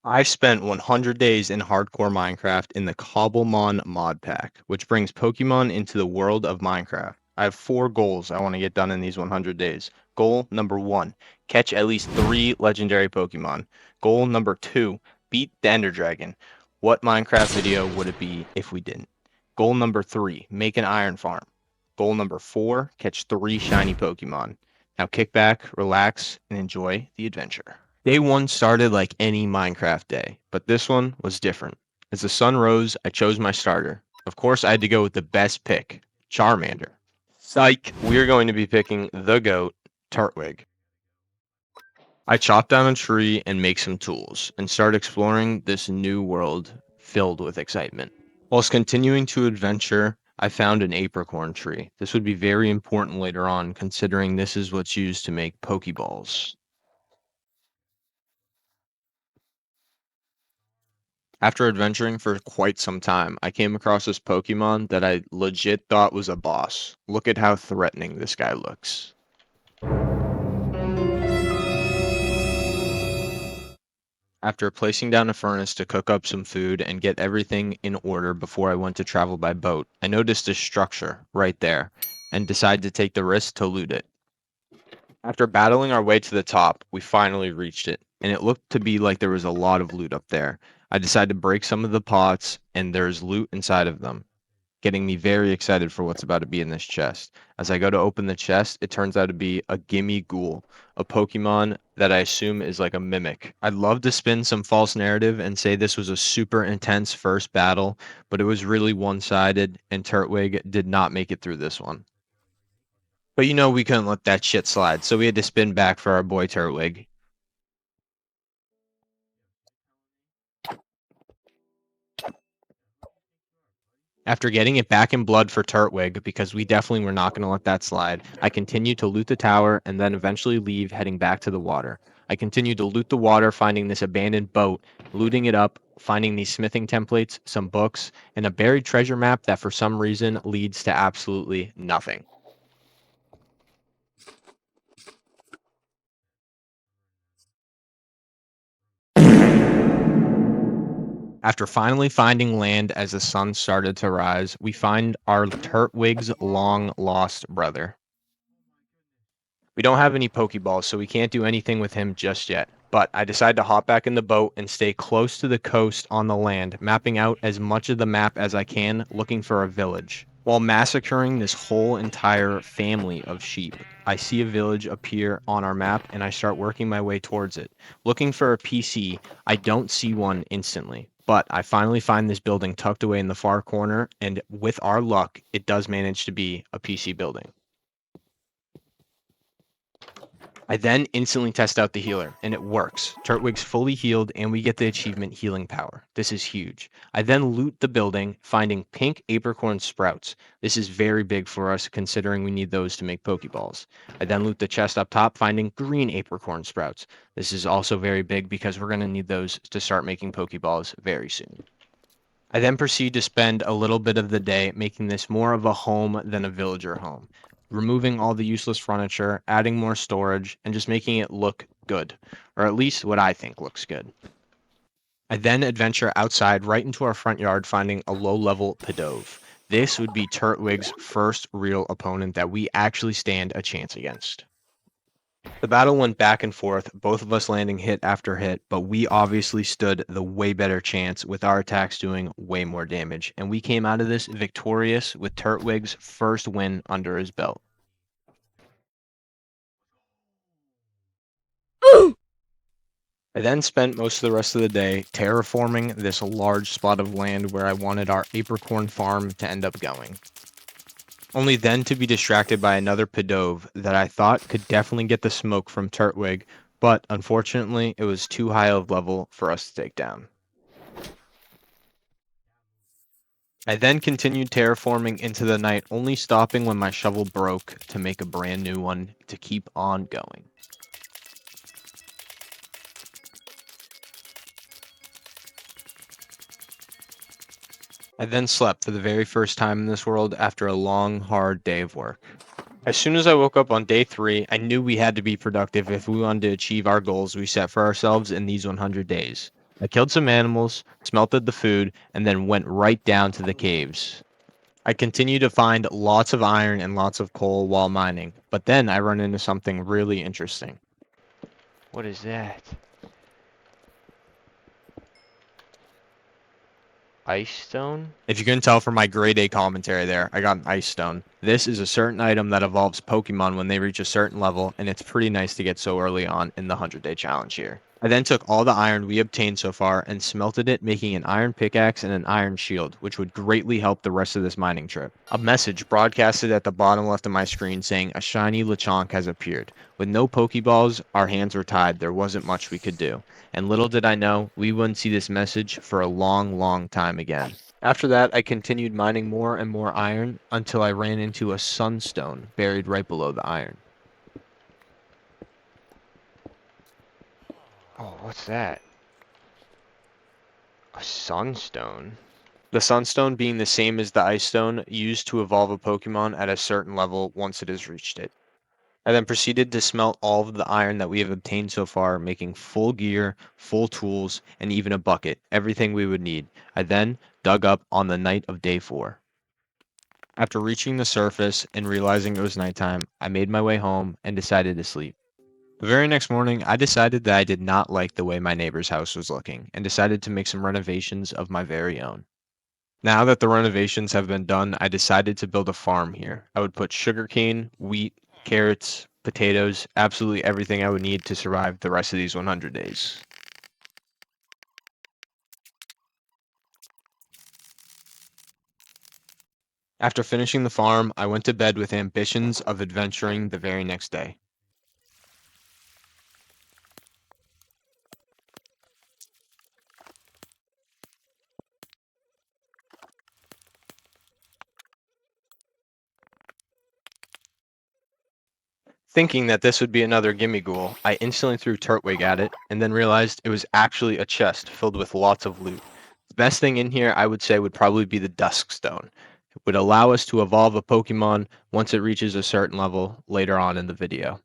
I've spent 100 days in hardcore Minecraft in the Cobblemon mod pack, which brings Pokemon into the world of Minecraft. I have 4 goals I want to get done in these 100 days. Goal number 1, catch at least 3 legendary Pokemon. Goal number 2, beat the Ender Dragon. What Minecraft video would it be if we didn't? Goal number 3, make an iron farm. Goal number 4, catch 3 shiny Pokemon. Now kick back, relax, and enjoy the adventure. Day one started like any Minecraft day, but this one was different. As the sun rose, I chose my starter. Of course, I had to go with the best pick, Charmander. Psych! We are going to be picking the GOAT, Turtwig. I chop down a tree and make some tools, and start exploring this new world filled with excitement. Whilst continuing to adventure, I found an apricorn tree. This would be very important later on, considering this is what's used to make Pokeballs. After adventuring for quite some time, I came across this Pokemon that I legit thought was a boss. Look at how threatening this guy looks. After placing down a furnace to cook up some food and get everything in order before I went to travel by boat, I noticed a structure right there and decided to take the risk to loot it. After battling our way to the top, we finally reached it, and it looked to be like there was a lot of loot up there. I decided to break some of the pots, and there's loot inside of them, getting me very excited for what's about to be in this chest. As I go to open the chest, it turns out to be a Gimme Ghoul, a Pokemon that I assume is like a mimic. I'd love to spin some false narrative and say this was a super intense first battle, but it was really one-sided, and Turtwig did not make it through this one. But we couldn't let that shit slide, so we had to spin back for our boy Turtwig. After getting it back in blood for Turtwig, because we definitely were not going to let that slide, I continued to loot the tower and then eventually leave, heading back to the water. I continued to loot the water, finding this abandoned boat, looting it up, finding these smithing templates, some books, and a buried treasure map that for some reason leads to absolutely nothing. After finally finding land as the sun started to rise, we find our Turtwig's long lost brother. We don't have any Pokeballs, so we can't do anything with him just yet. But I decide to hop back in the boat and stay close to the coast on the land, mapping out as much of the map as I can, looking for a village. While massacring this whole entire family of sheep, I see a village appear on our map and I start working my way towards it. Looking for a PC, I don't see one instantly, but I finally find this building tucked away in the far corner, and with our luck, it does manage to be a PC building. I then instantly test out the healer, and it works. Turtwig's fully healed, and we get the achievement Healing Power. This is huge. I then loot the building, finding pink apricorn sprouts. This is very big for us, considering we need those to make Pokeballs. I then loot the chest up top, finding green apricorn sprouts. This is also very big because we're going to need those to start making Pokeballs very soon. I then proceed to spend a little bit of the day making this more of a home than a villager home, removing all the useless furniture, adding more storage, and just making it look good, or at least what I think looks good. I then adventure outside right into our front yard, finding a low-level Pidove. This would be Turtwig's first real opponent that we actually stand a chance against. The battle went back and forth, both of us landing hit after hit, but we obviously stood the way better chance with our attacks doing way more damage, and we came out of this victorious with Turtwig's first win under his belt. I then spent most of the rest of the day terraforming this large spot of land where I wanted our apricorn farm to end up going. Only then to be distracted by another Pidove that I thought could definitely get the smoke from Turtwig, but unfortunately it was too high of level for us to take down. I then continued terraforming into the night, only stopping when my shovel broke to make a brand new one to keep on going. I then slept for the very first time in this world after a long, hard day of work. As soon as I woke up on day 3, I knew we had to be productive if we wanted to achieve our goals we set for ourselves in these 100 days. I killed some animals, smelted the food, and then went right down to the caves. I continue to find lots of iron and lots of coal while mining, but then I run into something really interesting. What is that? Ice stone? If you couldn't tell from my grade A commentary there, I got an ice stone. This is a certain item that evolves Pokemon when they reach a certain level, and it's pretty nice to get so early on in the 100-day challenge here. I then took all the iron we obtained so far and smelted it, making an iron pickaxe and an iron shield, which would greatly help the rest of this mining trip. A message broadcasted at the bottom left of my screen saying a shiny Lechonk has appeared. With no Pokeballs, our hands were tied. There wasn't much we could do. And little did I know, we wouldn't see this message for a long, long time again. After that, I continued mining more and more iron until I ran into a sunstone buried right below the iron. Oh, what's that? A sunstone? The sunstone being the same as the ice stone used to evolve a Pokemon at a certain level once it has reached it. I then proceeded to smelt all of the iron that we have obtained so far, making full gear, full tools, and even a bucket, everything we would need. I then dug up on the night of day 4. After reaching the surface and realizing it was nighttime, I made my way home and decided to sleep. The very next morning, I decided that I did not like the way my neighbor's house was looking and decided to make some renovations of my very own. Now that the renovations have been done, I decided to build a farm here. I would put sugarcane, wheat, carrots, potatoes, absolutely everything I would need to survive the rest of these 100 days. After finishing the farm, I went to bed with ambitions of adventuring the very next day. Thinking that this would be another gimme ghoul, I instantly threw Turtwig at it, and then realized it was actually a chest filled with lots of loot. The best thing in here, I would say, would probably be the Dusk Stone. It would allow us to evolve a Pokemon once it reaches a certain level later on in the video.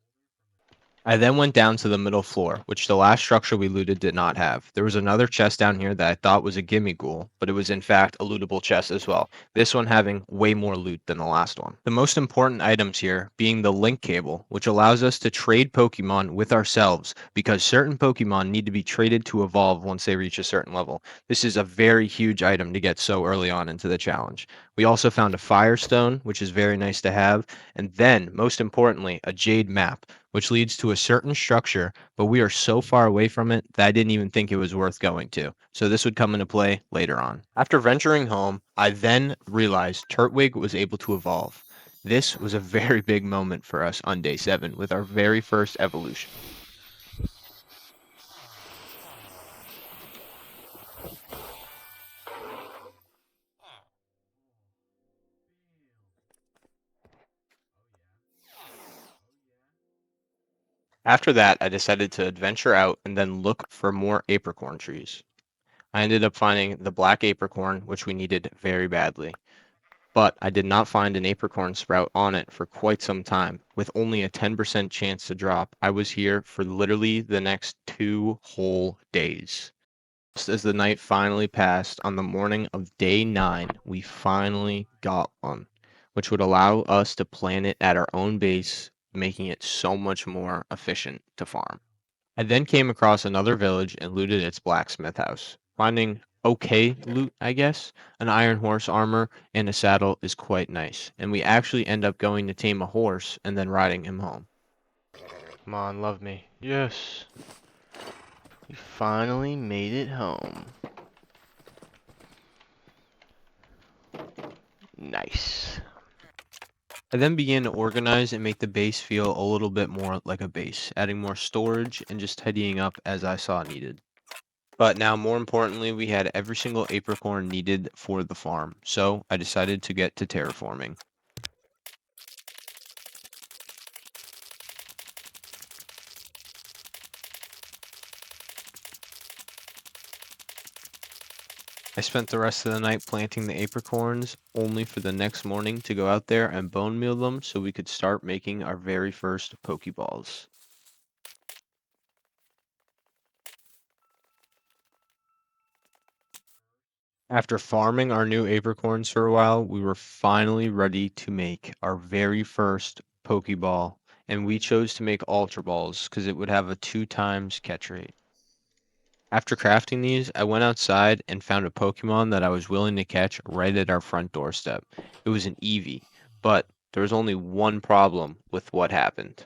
I then went down to the middle floor, which the last structure we looted did not have. There was another chest down here that I thought was a gimme ghoul, but it was in fact a lootable chest as well. This one having way more loot than the last one. The most important items here being the link cable, which allows us to trade Pokemon with ourselves because certain Pokemon need to be traded to evolve once they reach a certain level. This is a very huge item to get so early on into the challenge. We also found a Firestone, which is very nice to have, and then, most importantly, a Jade map which leads to a certain structure, but we are so far away from it that I didn't even think it was worth going to. So this would come into play later on. After venturing home, I then realized Turtwig was able to evolve. This was a very big moment for us on day 7 with our very first evolution. After that, I decided to adventure out and then look for more apricorn trees. I ended up finding the black apricorn, which we needed very badly. But I did not find an apricorn sprout on it for quite some time. With only a 10% chance to drop, I was here for literally the next 2 whole days. Just as the night finally passed, on the morning of day 9, we finally got one, which would allow us to plant it at our own base, making it so much more efficient to farm. I then came across another village and looted its blacksmith house. Finding okay loot, I guess. An iron horse armor and a saddle is quite nice. And we actually end up going to tame a horse and then riding him home. Come on, love me. Yes. We finally made it home. Nice. I then began to organize and make the base feel a little bit more like a base, adding more storage and just tidying up as I saw needed. But now, more importantly, we had every single apricorn needed for the farm, so I decided to get to terraforming. I spent the rest of the night planting the apricorns, only for the next morning to go out there and bone meal them so we could start making our very first Pokeballs. After farming our new apricorns for a while, we were finally ready to make our very first Pokeball, and we chose to make Ultra Balls because it would have a 2 times catch rate. After crafting these, I went outside and found a Pokemon that I was willing to catch right at our front doorstep. It was an Eevee, but there was only one problem with what happened.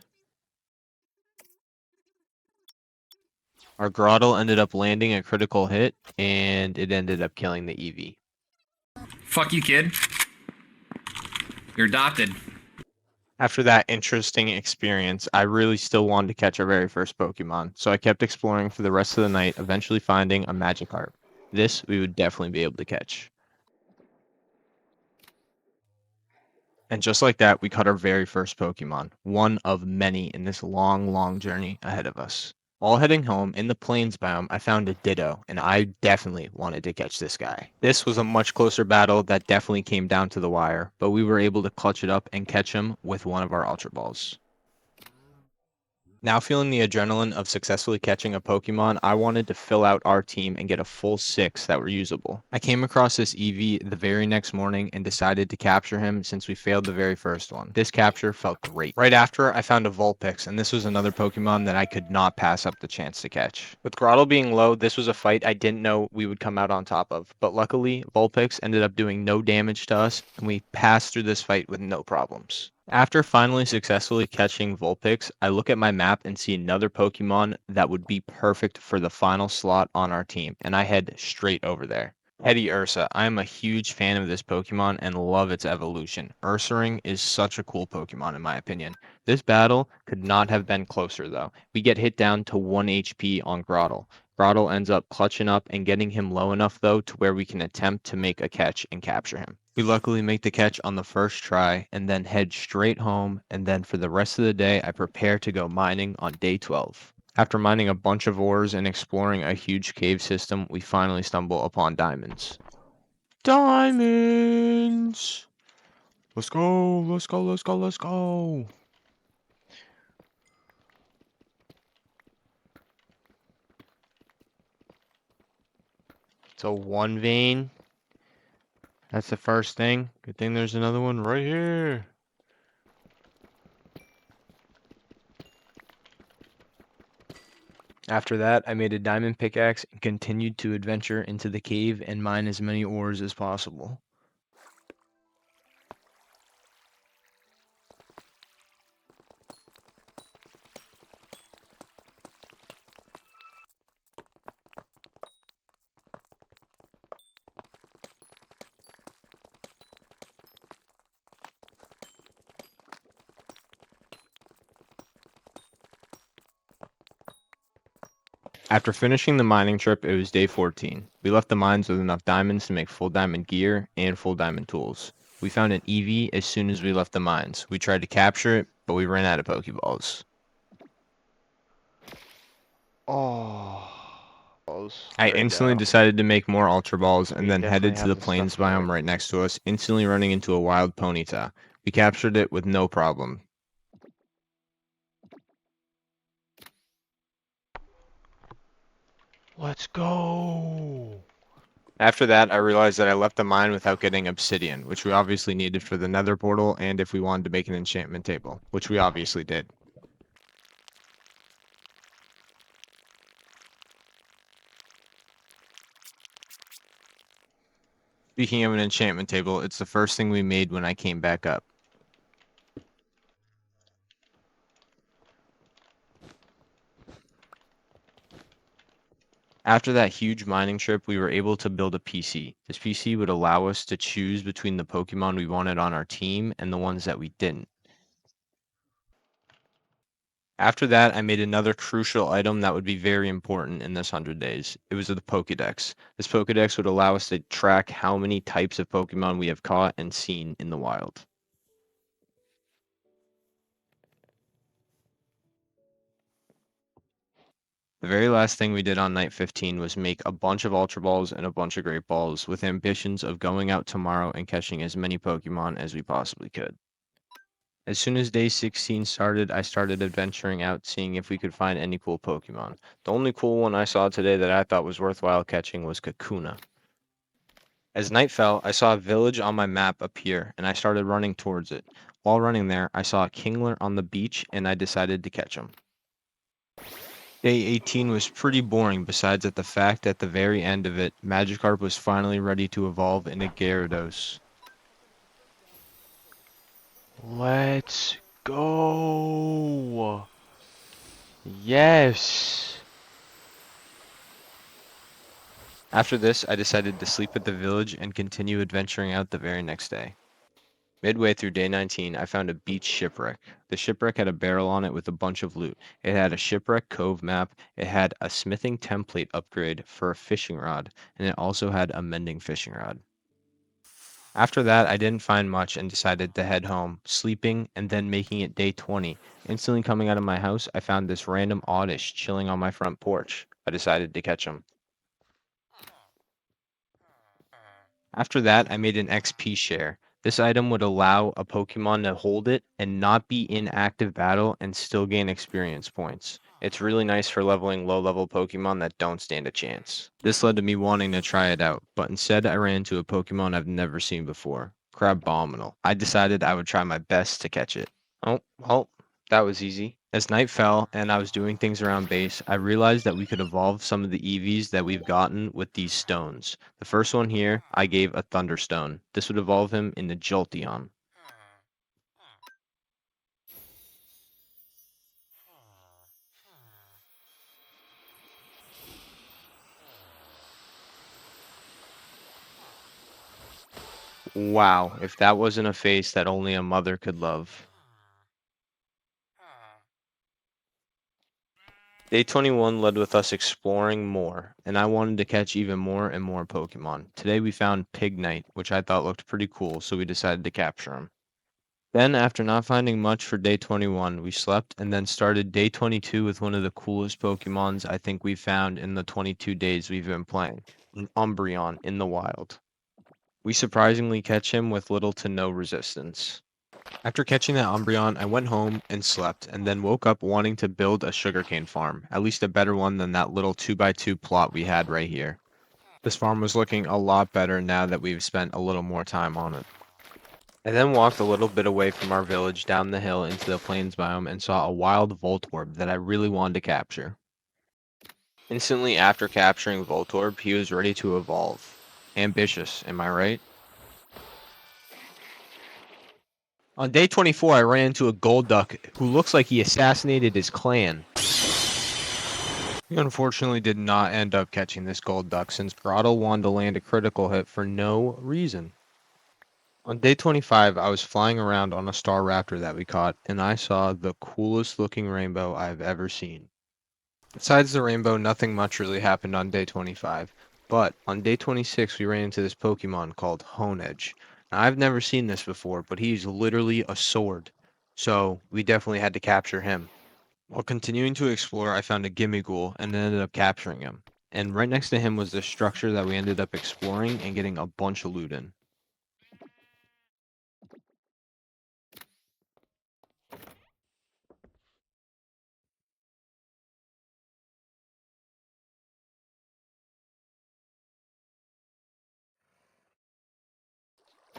Our Grottle ended up landing a critical hit, and it ended up killing the Eevee. Fuck you, kid. You're adopted. After that interesting experience, I really still wanted to catch our very first Pokemon, so I kept exploring for the rest of the night, eventually finding a Magikarp. This we would definitely be able to catch. And just like that, we caught our very first Pokemon, one of many in this long, long journey ahead of us. While heading home, in the plains biome, I found a Ditto, and I definitely wanted to catch this guy. This was a much closer battle that definitely came down to the wire, but we were able to clutch it up and catch him with one of our Ultra Balls. Now feeling the adrenaline of successfully catching a Pokemon, I wanted to fill out our team and get a full 6 that were usable. I came across this Eevee the very next morning and decided to capture him since we failed the very first one. This capture felt great. Right after, I found a Vulpix, and this was another Pokemon that I could not pass up the chance to catch. With Grottle being low, this was a fight I didn't know we would come out on top of, but luckily, Vulpix ended up doing no damage to us, and we passed through this fight with no problems. After finally successfully catching Vulpix, I look at my map and see another Pokemon that would be perfect for the final slot on our team, and I head straight over there. Hetty Ursa. I am a huge fan of this Pokemon and love its evolution. Ursaring is such a cool Pokemon in my opinion. This battle could not have been closer though. We get hit down to 1 HP on Grottle. Grottle ends up clutching up and getting him low enough though to where we can attempt to make a catch and capture him. We luckily make the catch on the first try and then head straight home, and then for the rest of the day I prepare to go mining on day 12. After mining a bunch of ores and exploring a huge cave system, we finally stumble upon diamonds. Diamonds! Let's go, let's go, let's go, let's go! So 1 vein. That's the first thing. Good thing there's another one right here. After that, I made a diamond pickaxe and continued to adventure into the cave and mine as many ores as possible. After finishing the mining trip, it was day 14. We left the mines with enough diamonds to make full diamond gear and full diamond tools. We found an Eevee as soon as we left the mines. We tried to capture it, but we ran out of Pokeballs. Oh, I right instantly now. decided to make more Ultra Balls and We then definitely headed to have the the plains stuff for biome it. right next to us, instantly running into a wild Ponyta. We captured it with no problem. Let's go. After that, I realized that I left the mine without getting obsidian, which we obviously needed for the nether portal and if we wanted to make an enchantment table, which we obviously did. Speaking of an enchantment table, it's the first thing we made when I came back up. After that huge mining trip, we were able to build a PC. This PC would allow us to choose between the Pokemon we wanted on our team and the ones that we didn't. After that, I made another crucial item that would be very important in this 100 days. It was the Pokédex. This Pokédex would allow us to track how many types of Pokemon we have caught and seen in the wild. The very last thing we did on night 15 was make a bunch of Ultra Balls and a bunch of Great Balls with ambitions of going out tomorrow and catching as many Pokemon as we possibly could. As soon as day 16 started, I started adventuring out, seeing if we could find any cool Pokemon. The only cool one I saw today that I thought was worthwhile catching was Kakuna. As night fell, I saw a village on my map appear, and I started running towards it. While running there, I saw a kingler on the beach, and I decided to catch him. Day 18 was pretty boring, besides at the fact at the very end of it, Magikarp was finally ready to evolve into Gyarados. Let's go. Yes. After this, I decided to sleep at the village and continue adventuring out the very next day. Midway through day 19, I found a beach shipwreck. The shipwreck had a barrel on it with a bunch of loot. It had a shipwreck cove map, it had a smithing template upgrade for a fishing rod, and it also had a mending fishing rod. After that, I didn't find much and decided to head home, sleeping and then making it day 20. Instantly coming out of my house, I found this random oddish chilling on my front porch. I decided to catch him. After that, I made an XP share. This item would allow a Pokemon to hold it and not be in active battle and still gain experience points. It's really nice for leveling low level Pokemon that don't stand a chance. This led to me wanting to try it out, but instead I ran into a Pokemon I've never seen before, Crabominal. I decided I would try my best to catch it. Oh, well, that was easy. As night fell and I was doing things around base, I realized that we could evolve some of the EVs that we've gotten with these stones. The first one here, I gave a Thunderstone. This would evolve him into Jolteon. Wow, if that wasn't a face that only a mother could love. Day 21 led with us exploring more, and I wanted to catch even more and more Pokemon. Today we found Pignite, which I thought looked pretty cool, so we decided to capture him. Then, after not finding much for day 21, we slept and then started day 22 with one of the coolest Pokemons I think we've found in the 22 days we've been playing, an Umbreon in the wild. We surprisingly catch him with little to no resistance. After catching that Umbreon, I went home and slept, and then woke up wanting to build a sugarcane farm, at least a better one than that little 2x2 plot we had right here. This farm was looking a lot better now that we've spent a little more time on it. I then walked a little bit away from our village down the hill into the plains biome and saw a wild Voltorb that I really wanted to capture. Instantly after capturing Voltorb, he was ready to evolve. Ambitious, am I right? On day 24, I ran into a Golduck who looks like he assassinated his clan. We unfortunately did not end up catching this Golduck since Grotto wanted to land a critical hit for no reason. On day 25, I was flying around on a Star Raptor that we caught, and I saw the coolest looking rainbow I've ever seen. Besides the rainbow, nothing much really happened on day 25, but on day 26, we ran into this Pokemon called Honedge. Now, I've never seen this before, but he's literally a sword, so we definitely had to capture him. While continuing to explore, I found a Gimmighoul and ended up capturing him. And right next to him was the structure that we ended up exploring and getting a bunch of loot in.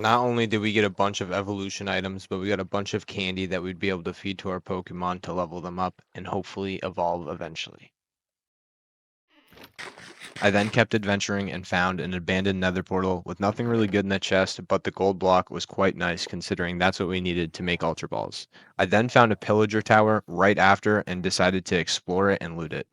Not only did we get a bunch of evolution items, but we got a bunch of candy that we'd be able to feed to our Pokemon to level them up and hopefully evolve eventually. I then kept adventuring and found an abandoned nether portal with nothing really good in the chest, but the gold block was quite nice considering that's what we needed to make Ultra Balls. I then found a pillager tower right after and decided to explore it and loot it.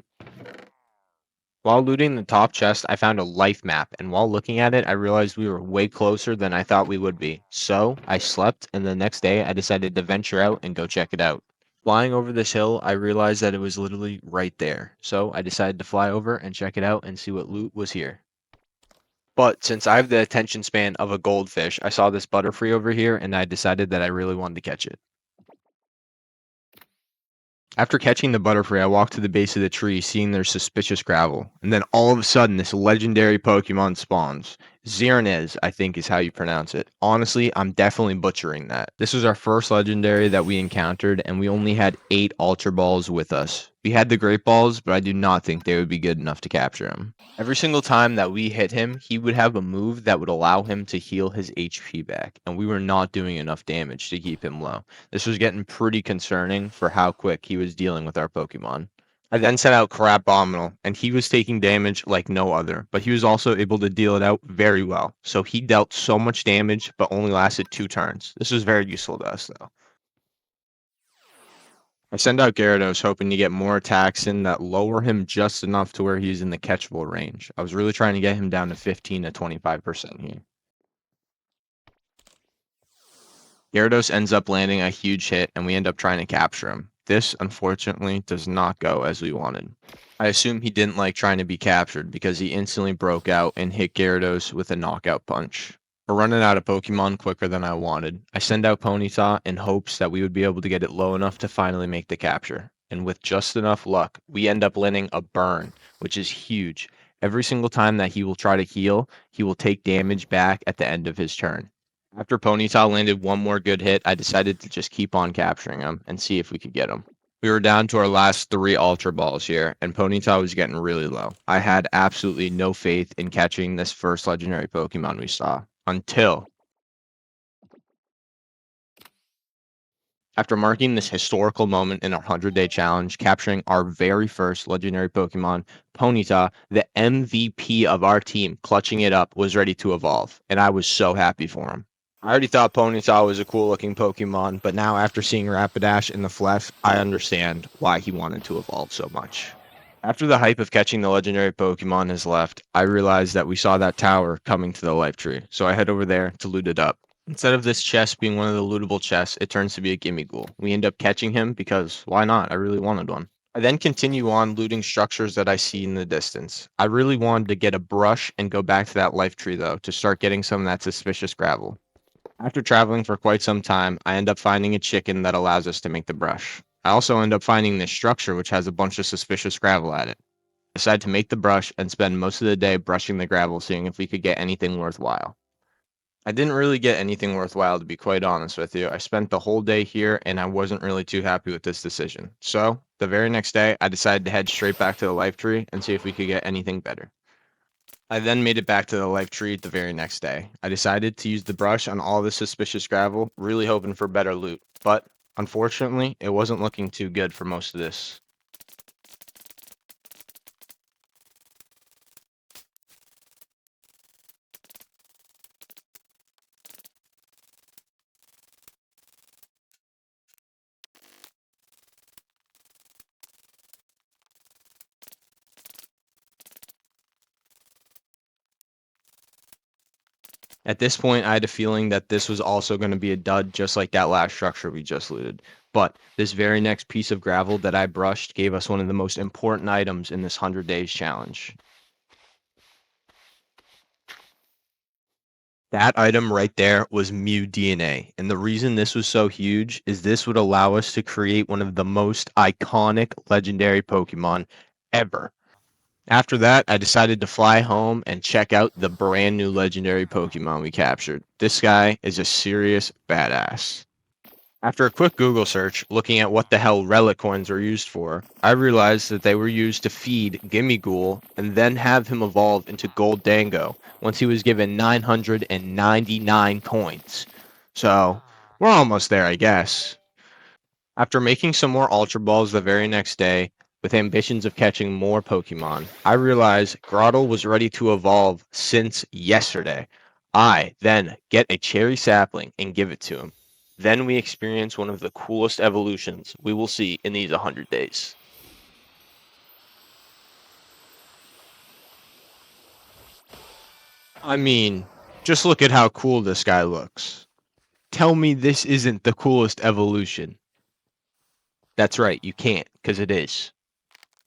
While looting the top chest, I found a life map, and while looking at it, I realized we were way closer than I thought we would be. So, I slept, and the next day, I decided to venture out and go check it out. Flying over this hill, I realized that it was literally right there. So, I decided to fly over and check it out and see what loot was here. But since I have the attention span of a goldfish, I saw this butterfree over here, and I decided that I really wanted to catch it. After catching the butterfree, I walked to the base of the tree, seeing their suspicious gravel, and then all of a sudden, this legendary Pokemon spawns. Xernez, I think is how you pronounce it. Honestly, I'm definitely butchering that. This was our first legendary that we encountered, and we only had 8 Ultra Balls with us. We had the Great Balls, but I do not think they would be good enough to capture him. Every single time that we hit him, he would have a move that would allow him to heal his HP back, and we were not doing enough damage to keep him low. This was getting pretty concerning for how quick he was dealing with our Pokemon. I then sent out Crabominal, and he was taking damage like no other, but he was also able to deal it out very well. So he dealt so much damage, but only lasted 2 turns. This was very useful to us, though. I send out Gyarados hoping to get more attacks in that lower him just enough to where he's in the catchable range. I was really trying to get him down to 15 to 25% here. Gyarados ends up landing a huge hit, and we end up trying to capture him. This, unfortunately, does not go as we wanted. I assume he didn't like trying to be captured because he instantly broke out and hit Gyarados with a knockout punch. We're running out of Pokemon quicker than I wanted. I send out Ponyta in hopes that we would be able to get it low enough to finally make the capture. And with just enough luck, we end up landing a burn, which is huge. Every single time that he will try to heal, he will take damage back at the end of his turn. After Ponyta landed one more good hit, I decided to just keep on capturing him and see if we could get him. We were down to our last 3 Ultra Balls here, and Ponyta was getting really low. I had absolutely no faith in catching this first legendary Pokemon we saw, until after marking this historical moment in our 100-day challenge, capturing our very first legendary Pokemon, Ponyta, the MVP of our team, clutching it up, was ready to evolve, and I was so happy for him. I already thought Ponyta was a cool looking Pokemon, but now after seeing Rapidash in the flesh, I understand why he wanted to evolve so much. After the hype of catching the legendary Pokemon has left, I realized that we saw that tower coming to the life tree, so I head over there to loot it up. Instead of this chest being one of the lootable chests, it turns to be a Gimmighoul. We end up catching him because why not? I really wanted one. I then continue on looting structures that I see in the distance. I really wanted to get a brush and go back to that life tree though to start getting some of that suspicious gravel. After traveling for quite some time, I end up finding a chicken that allows us to make the brush. I also end up finding this structure which has a bunch of suspicious gravel at it. I decide to make the brush and spend most of the day brushing the gravel, seeing if we could get anything worthwhile. I didn't really get anything worthwhile, to be quite honest with you. I spent the whole day here and I wasn't really too happy with this decision. So, the very next day, I decided to head straight back to the life tree and see if we could get anything better. I then made it back to the life tree the very next day. I decided to use the brush on all the suspicious gravel, really hoping for better loot. But, unfortunately, it wasn't looking too good for most of this. At this point, I had a feeling that this was also going to be a dud, just like that last structure we just looted. But this very next piece of gravel that I brushed gave us one of the most important items in this 100 days challenge. That item right there was Mew DNA. And the reason this was so huge is this would allow us to create one of the most iconic legendary Pokemon ever. After that, I decided to fly home and check out the brand new legendary Pokemon we captured. This guy is a serious badass. After a quick Google search, looking at what the hell relic coins are used for, I realized that they were used to feed Gimmighoul and then have him evolve into Gold Dango once he was given 999 coins. So, we're almost there, I guess. After making some more Ultra Balls the very next day, with ambitions of catching more Pokemon, I realized Grottle was ready to evolve since yesterday. I then get a cherry sapling and give it to him. Then we experience one of the coolest evolutions we will see in these 100 days. I mean, just look at how cool this guy looks. Tell me this isn't the coolest evolution. That's right, you can't, because it is.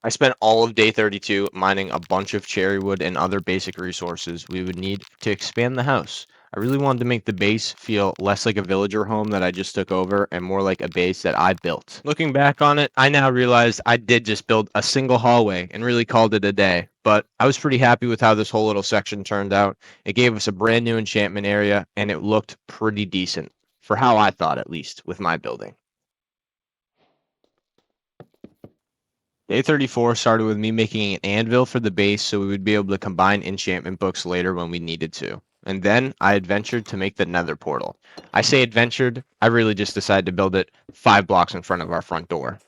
I spent all of day 32 mining a bunch of cherry wood and other basic resources we would need to expand the house. I really wanted to make the base feel less like a villager home that I just took over and more like a base that I built. Looking back on it, I now realize I did just build a single hallway and really called it a day, but I was pretty happy with how this whole little section turned out. It gave us a brand new enchantment area and it looked pretty decent, for how I thought at least, with my building. Day 34 started with me making an anvil for the base so we would be able to combine enchantment books later when we needed to. And then I adventured to make the nether portal. I say adventured, I really just decided to build it 5 blocks in front of our front door.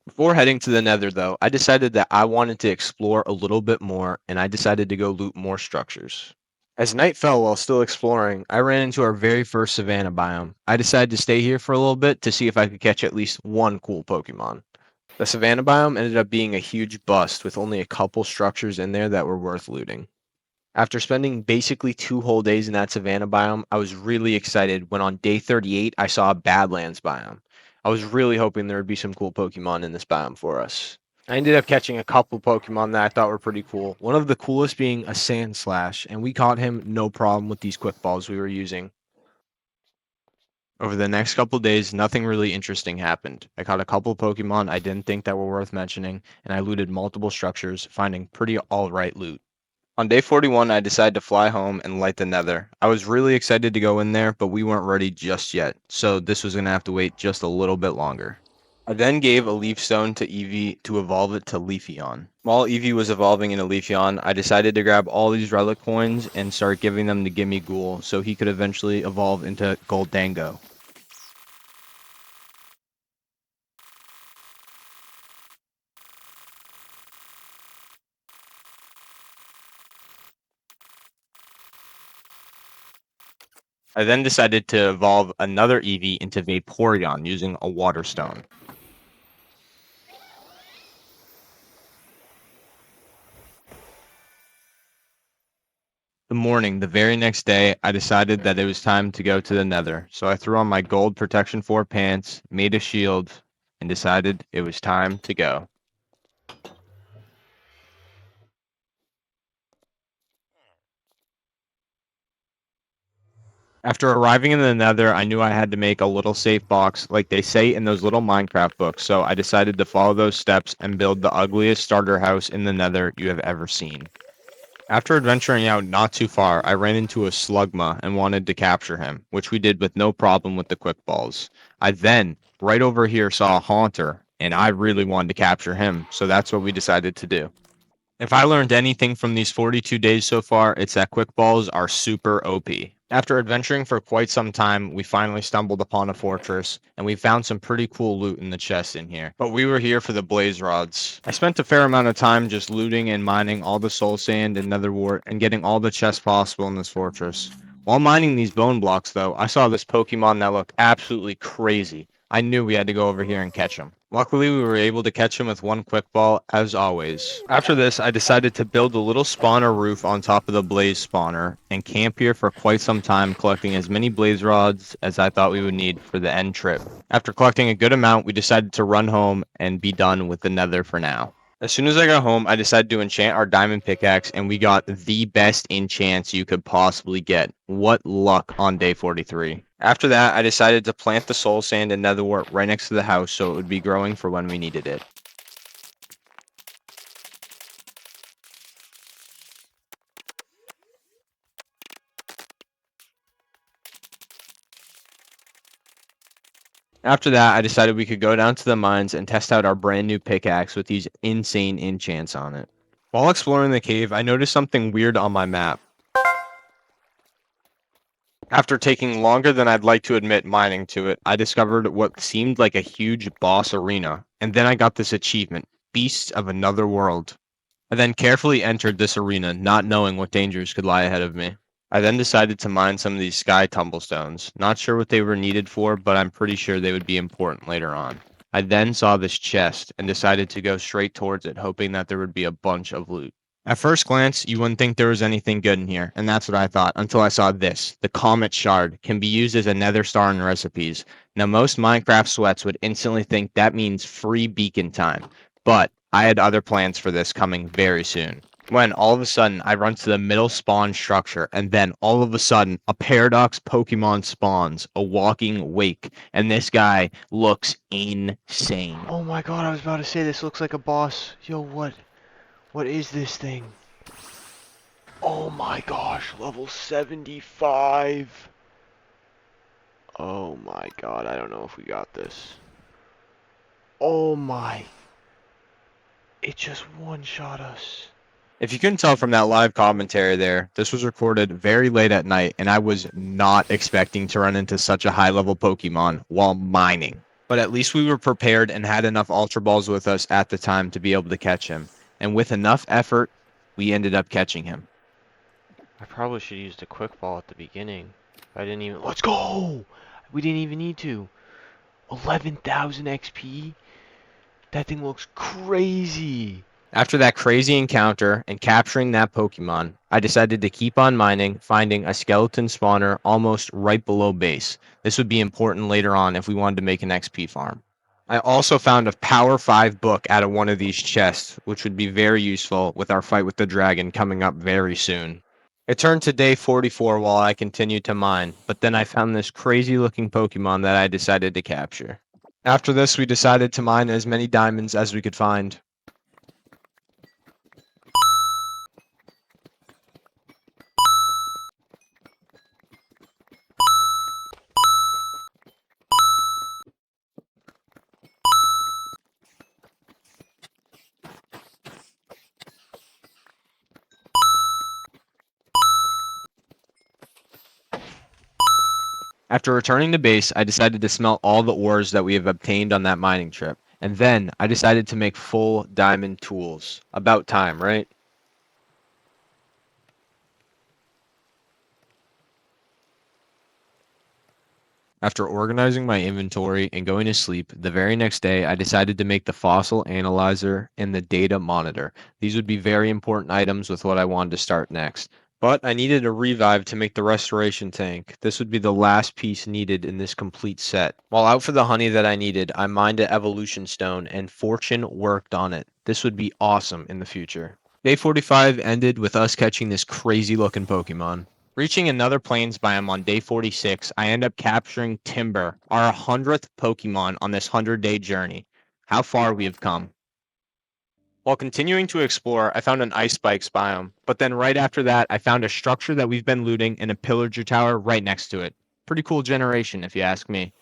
Before heading to the nether, though, I decided that I wanted to explore a little bit more and I decided to go loot more structures. As night fell while still exploring, I ran into our very first savanna biome. I decided to stay here for a little bit to see if I could catch at least one cool Pokemon. The savanna biome ended up being a huge bust with only a couple structures in there that were worth looting. After spending basically 2 whole days in that savanna biome, I was really excited when on day 38 I saw a Badlands biome. I was really hoping there would be some cool Pokemon in this biome for us. I ended up catching a couple Pokemon that I thought were pretty cool. One of the coolest being a Sandslash, and we caught him no problem with these quick balls we were using. Over the next couple days, nothing really interesting happened. I caught a couple Pokemon I didn't think that were worth mentioning, and I looted multiple structures, finding pretty alright loot. On day 41, I decided to fly home and light the nether. I was really excited to go in there, but we weren't ready just yet, so this was going to have to wait just a little bit longer. I then gave a leaf stone to Eevee to evolve it to Leafeon. While Eevee was evolving into Leafeon, I decided to grab all these relic coins and start giving them to Gimme Ghoul so he could eventually evolve into Goldango. I then decided to evolve another Eevee into Vaporeon using a Water Stone. The very next day, I decided that it was time to go to the nether, so I threw on my gold protection 4 pants, made a shield, and decided it was time to go. After arriving in the nether, I knew I had to make a little safe box like they say in those little Minecraft books, so I decided to follow those steps and build the ugliest starter house in the nether you have ever seen. After adventuring out not too far, I ran into a Slugma and wanted to capture him, which we did with no problem with the quick balls. I then, right over here, saw a Haunter, and I really wanted to capture him, so that's what we decided to do. If I learned anything from these 42 days so far, it's that quick balls are super OP. After adventuring for quite some time, we finally stumbled upon a fortress, and we found some pretty cool loot in the chests in here. But we were here for the blaze rods. I spent a fair amount of time just looting and mining all the soul sand and nether wart and getting all the chests possible in this fortress. While mining these bone blocks, though, I saw this Pokemon that looked absolutely crazy. I knew we had to go over here and catch him. Luckily, we were able to catch him with one quick ball, as always. After this, I decided to build a little spawner roof on top of the blaze spawner and camp here for quite some time, collecting as many blaze rods as I thought we would need for the end trip. After collecting a good amount, we decided to run home and be done with the nether for now. As soon as I got home, I decided to enchant our diamond pickaxe, and we got the best enchants you could possibly get. What luck on day 43. After that, I decided to plant the soul sand and nether wart right next to the house so it would be growing for when we needed it. After that, I decided we could go down to the mines and test out our brand new pickaxe with these insane enchants on it. While exploring the cave, I noticed something weird on my map. After taking longer than I'd like to admit mining to it, I discovered what seemed like a huge boss arena, and then I got this achievement, Beasts of Another World. I then carefully entered this arena, not knowing what dangers could lie ahead of me. I then decided to mine some of these sky tumblestones. Not sure what they were needed for, but I'm pretty sure they would be important later on. I then saw this chest and decided to go straight towards it, hoping that there would be a bunch of loot. At first glance, you wouldn't think there was anything good in here, and that's what I thought, until I saw this. The Comet Shard can be used as a nether star in recipes. Now, most Minecraft sweats would instantly think that means free beacon time, but I had other plans for this coming very soon. when all of a sudden I run to the middle spawn structure, and then all of a sudden a paradox Pokemon spawns, a walking wake, and this guy looks insane. Oh my god, I was about to say this looks like a boss. Yo, what? What is this thing? Oh my gosh, level 75. Oh my god, I don't know if we got this. Oh my. It just one-shot us. If you couldn't tell from that live commentary there, this was recorded very late at night, and I was not expecting to run into such a high level Pokemon while mining. But at least we were prepared and had enough Ultra Balls with us at the time to be able to catch him. And with enough effort, we ended up catching him. I probably should have used a quick ball at the beginning. I didn't even. Let's go! We didn't even need to. 11,000 XP? That thing looks crazy. After that crazy encounter and capturing that Pokemon, I decided to keep on mining, finding a skeleton spawner almost right below base. This would be important later on if we wanted to make an XP farm. I also found a Power 5 book out of one of these chests, which would be very useful with our fight with the dragon coming up very soon. It turned to day 44 while I continued to mine, but then I found this crazy looking Pokemon that I decided to capture. After this, we decided to mine as many diamonds as we could find. After returning to base, I decided to smelt all the ores that we have obtained on that mining trip. And then I decided to make full diamond tools. About time, right? After organizing my inventory and going to sleep, the very next day I decided to make the fossil analyzer and the data monitor. These would be very important items with what I wanted to start next. But I needed a revive to make the restoration tank. This would be the last piece needed in this complete set. While out for the honey that I needed, I mined an evolution stone and Fortune worked on it. This would be awesome in the future. Day 45 ended with us catching this crazy looking Pokemon. Reaching another plains biome on day 46, I end up capturing Timber, our 100th Pokemon on this 100-day journey. How far we have come. While continuing to explore, I found an ice spikes biome, but then right after that, I found a structure that we've been looting and a pillager tower right next to it. Pretty cool generation, if you ask me.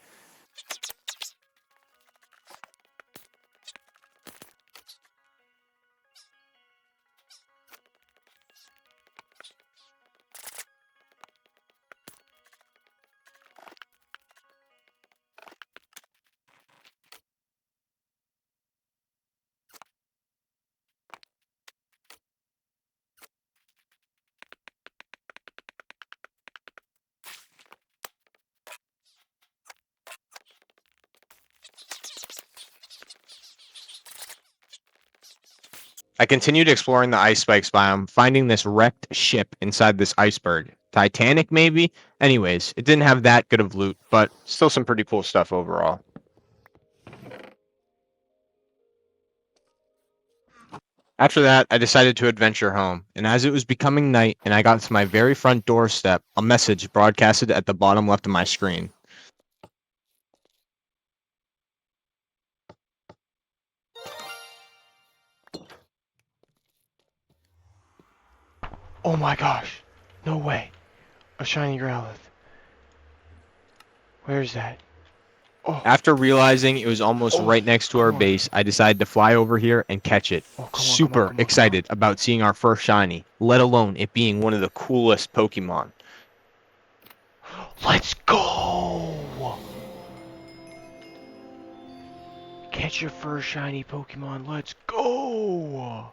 I continued exploring the ice spikes biome, finding this wrecked ship inside this iceberg. Titanic, maybe? Anyways, it didn't have that good of loot, but still some pretty cool stuff overall. After that, I decided to adventure home, and as it was becoming night and I got to my very front doorstep, a message broadcasted at the bottom left of my screen. Oh my gosh. No way. A shiny Growlithe. Where's that? Oh, After realizing it was almost oh, right next to our come on. base, I decided to fly over here and catch it. Oh, come on, come on, Super come on, come excited about seeing our first shiny, let alone it being one of the coolest Pokemon. Let's go! Catch your first shiny Pokemon. Let's go!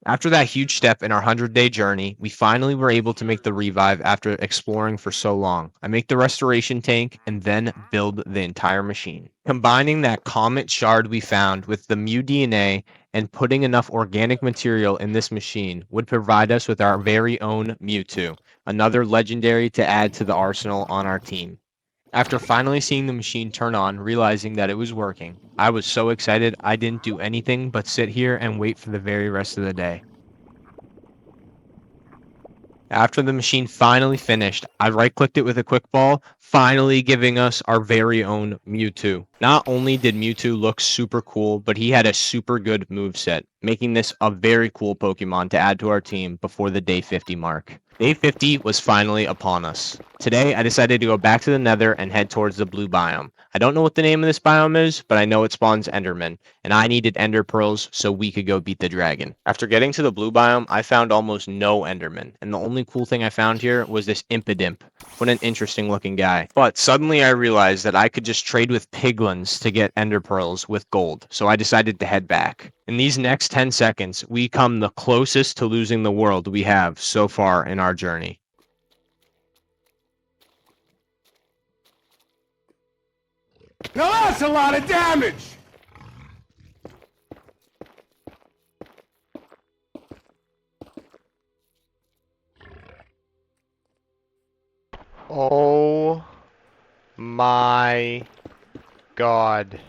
After that huge step in our 100-day journey, we finally were able to make the revive after exploring for so long. I make the restoration tank and then build the entire machine. Combining that comet shard we found with the Mew DNA and putting enough organic material in this machine would provide us with our very own Mewtwo, another legendary to add to the arsenal on our team. After finally seeing the machine turn on, realizing that it was working, I was so excited I didn't do anything but sit here and wait for the very rest of the day. After the machine finally finished, I right-clicked it with a quick ball, finally giving us our very own Mewtwo. Not only did Mewtwo look super cool, but he had a super good moveset, making this a very cool Pokemon to add to our team before the day 50 mark. Day 50 was finally upon us. Today, I decided to go back to the Nether and head towards the blue biome. I don't know what the name of this biome is, but I know it spawns Endermen, and I needed Ender Pearls so we could go beat the dragon. After getting to the blue biome, I found almost no Endermen, and the only cool thing I found here was this Impidimp. What an interesting looking guy. But suddenly I realized that I could just trade with piglins to get Ender Pearls with gold, so I decided to head back. In these next 10 seconds, we come the closest to losing the world we have so far in our journey. Now that's a lot of damage! Oh my god.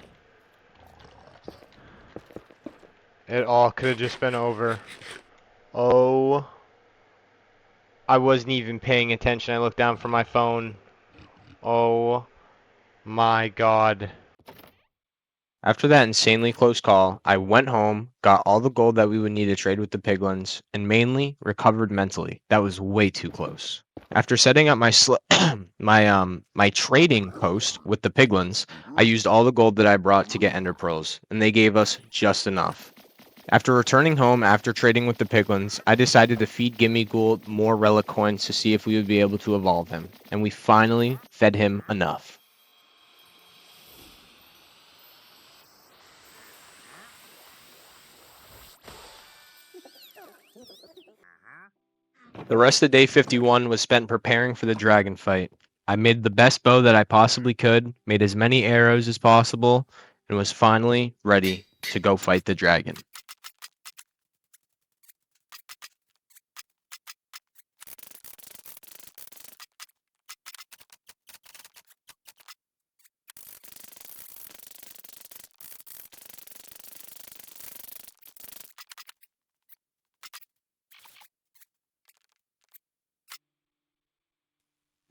It all could have just been over. Oh. I wasn't even paying attention. I looked down from my phone. Oh my god. After that insanely close call, I went home, got all the gold that we would need to trade with the piglins, and mainly recovered mentally. That was way too close. After setting up my my trading post with the piglins, I used all the gold that I brought to get ender pearls, and they gave us just enough. After returning home after trading with the piglins, I decided to feed Gimme Gould more relic coins to see if we would be able to evolve him, and we finally fed him enough. The rest of day 51 was spent preparing for the dragon fight. I made the best bow that I possibly could, made as many arrows as possible, and was finally ready to go fight the dragon.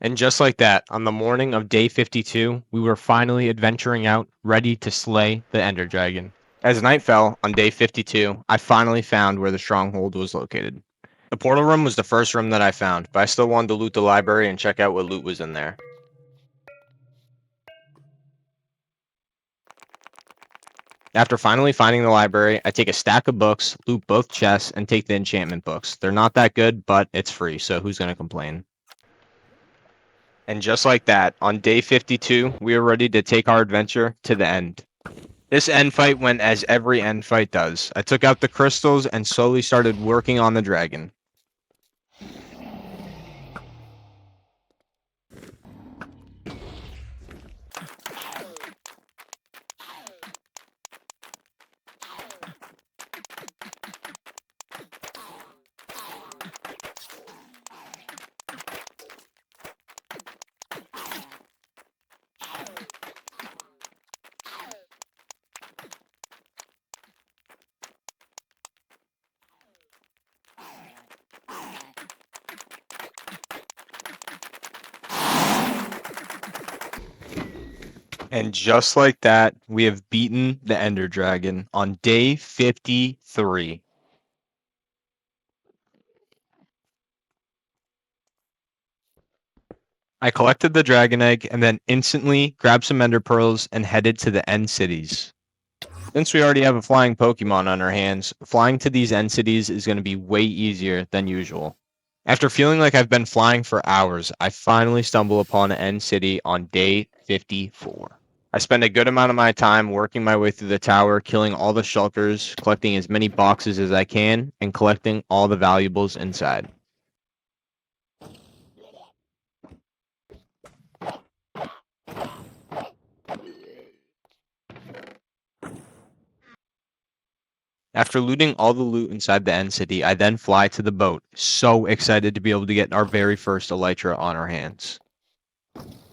And just like that, on the morning of day 52, we were finally adventuring out, ready to slay the Ender Dragon. As night fell on day 52, I finally found where the stronghold was located. The portal room was the first room that I found, but I still wanted to loot the library and check out what loot was in there. After finally finding the library, I take a stack of books, loot both chests, and take the enchantment books. They're not that good, but it's free, so who's going to complain? And just like that, on day 52, we were ready to take our adventure to the end. This end fight went as every end fight does. I took out the crystals and slowly started working on the dragon. And just like that, we have beaten the Ender Dragon on day 53. I collected the dragon egg and then instantly grabbed some ender pearls and headed to the end cities. Since we already have a flying Pokemon on our hands, flying to these end cities is going to be way easier than usual. After feeling like I've been flying for hours, I finally stumble upon an end city on day 54. I spend a good amount of my time working my way through the tower, killing all the shulkers, collecting as many boxes as I can, and collecting all the valuables inside. After looting all the loot inside the end city, I then fly to the boat, so excited to be able to get our very first Elytra on our hands.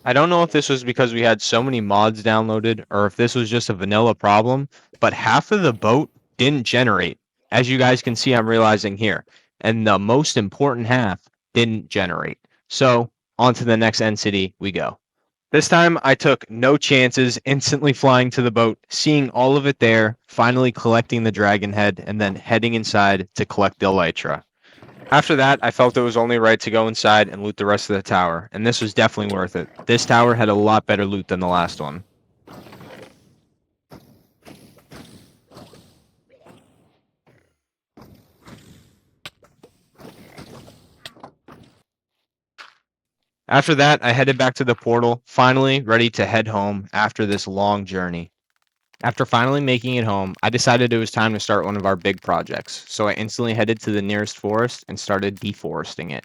I don't know if this was because we had so many mods downloaded or if this was just a vanilla problem, but half of the boat didn't generate, as you guys can see I'm realizing here. And the most important half didn't generate. So, on to the next end city we go. This time I took no chances, instantly flying to the boat, seeing all of it there, finally collecting the dragon head, and then heading inside to collect the elytra. After that, I felt it was only right to go inside and loot the rest of the tower, and this was definitely worth it. This tower had a lot better loot than the last one. After that, I headed back to the portal, finally ready to head home after this long journey. After finally making it home, I decided it was time to start one of our big projects, so I instantly headed to the nearest forest and started deforesting it.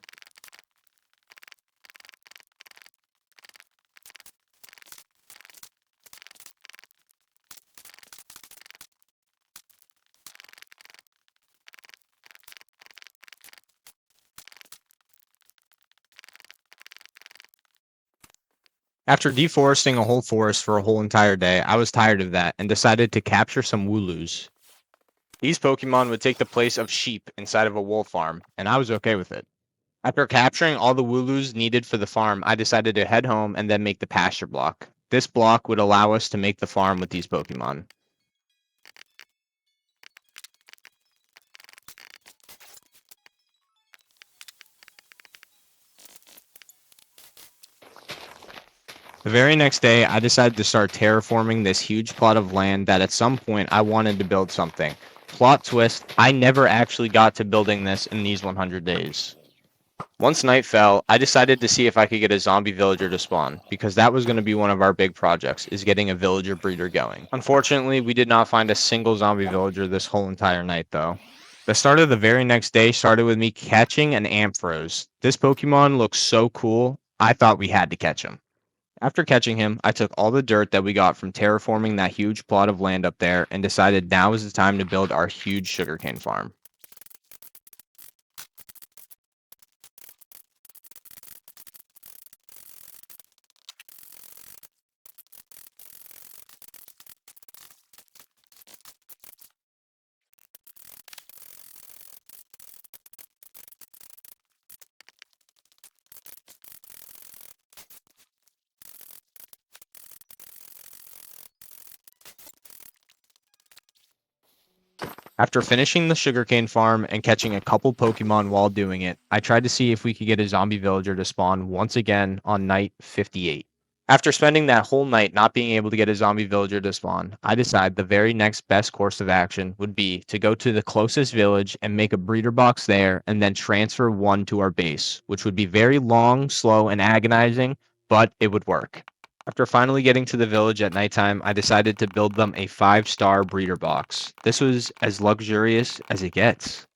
After deforesting a whole forest for a whole entire day, I was tired of that and decided to capture some Wooloos. These Pokemon would take the place of sheep inside of a wool farm, and I was okay with it. After capturing all the Wooloos needed for the farm, I decided to head home and then make the pasture block. This block would allow us to make the farm with these Pokemon. The very next day, I decided to start terraforming this huge plot of land that at some point I wanted to build something. Plot twist, I never actually got to building this in these 100 days. Once night fell, I decided to see if I could get a zombie villager to spawn, because that was going to be one of our big projects, is getting a villager breeder going. Unfortunately, we did not find a single zombie villager this whole entire night though. The start of the very next day started with me catching an Ampharos. This Pokemon looks so cool, I thought we had to catch him. After catching him, I took all the dirt that we got from terraforming that huge plot of land up there and decided now is the time to build our huge sugarcane farm. After finishing the sugarcane farm and catching a couple Pokemon while doing it, I tried to see if we could get a zombie villager to spawn once again on night 58. After spending that whole night not being able to get a zombie villager to spawn, I decided the very next best course of action would be to go to the closest village and make a breeder box there and then transfer one to our base, which would be very long, slow, and agonizing, but it would work. After finally getting to the village at nighttime, I decided to build them a 5-star breeder box. This was as luxurious as it gets.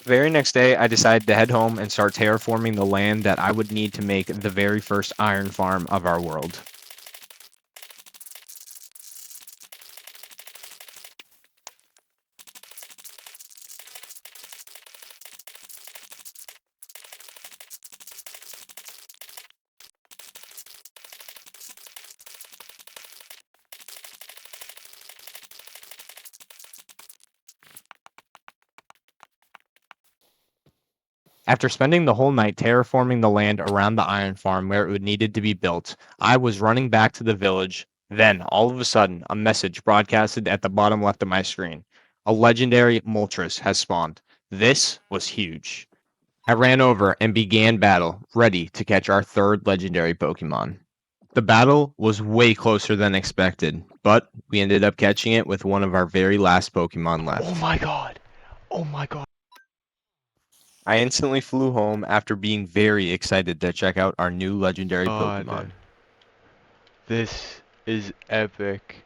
The very next day, I decided to head home and start terraforming the land that I would need to make the very first iron farm of our world. After spending the whole night terraforming the land around the iron farm where it would needed to be built, I was running back to the village. Then, all of a sudden, a message broadcasted at the bottom left of my screen. A legendary Moltres has spawned. This was huge. I ran over and began battle, ready to catch our third legendary Pokemon. The battle was way closer than expected, but we ended up catching it with one of our very last Pokemon left. Oh my god. Oh my god. I instantly flew home after being very excited to check out our new legendary Pokemon. God. This is epic.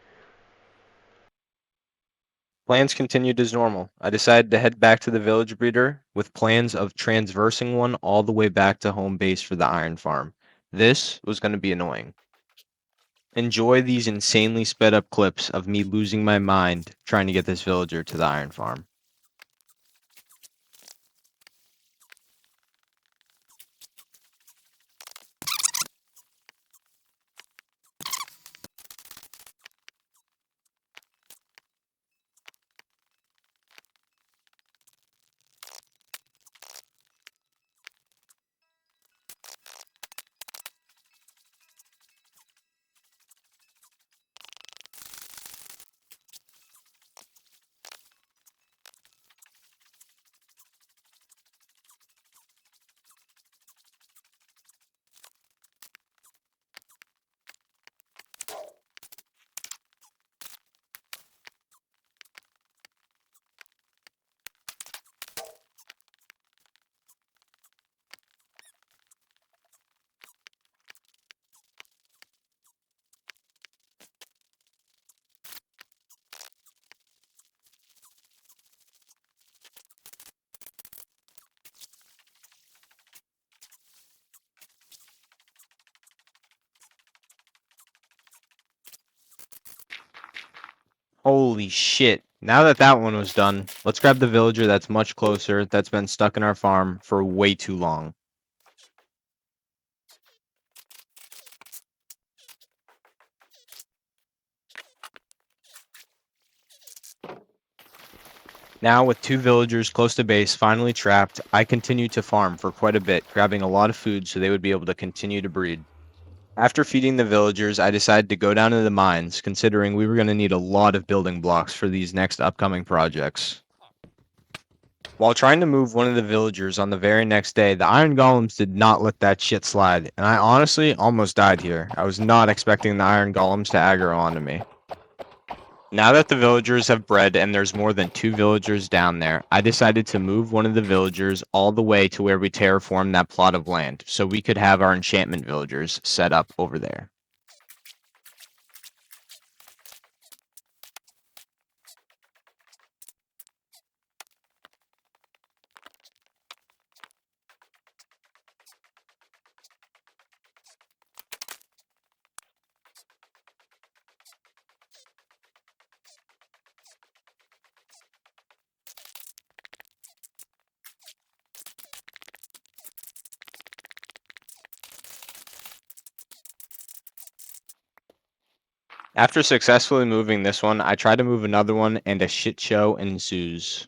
Plans continued as normal. I decided to head back to the village breeder with plans of transversing one all the way back to home base for the iron farm. This was going to be annoying. Enjoy these insanely sped up clips of me losing my mind trying to get this villager to the iron farm. Holy shit. Now that that one was done, let's grab the villager that's much closer, that's been stuck in our farm for way too long. Now, with two villagers close to base finally trapped, I continued to farm for quite a bit, grabbing a lot of food so they would be able to continue to breed. After feeding the villagers, I decided to go down to the mines, considering we were going to need a lot of building blocks for these next upcoming projects. While trying to move one of the villagers on the very next day, the iron golems did not let that shit slide, and I honestly almost died here. I was not expecting the iron golems to aggro onto me. Now that the villagers have bred and there's more than two villagers down there, I decided to move one of the villagers all the way to where we terraformed that plot of land, so we could have our enchantment villagers set up over there. After successfully moving this one, I try to move another one and a shit show ensues.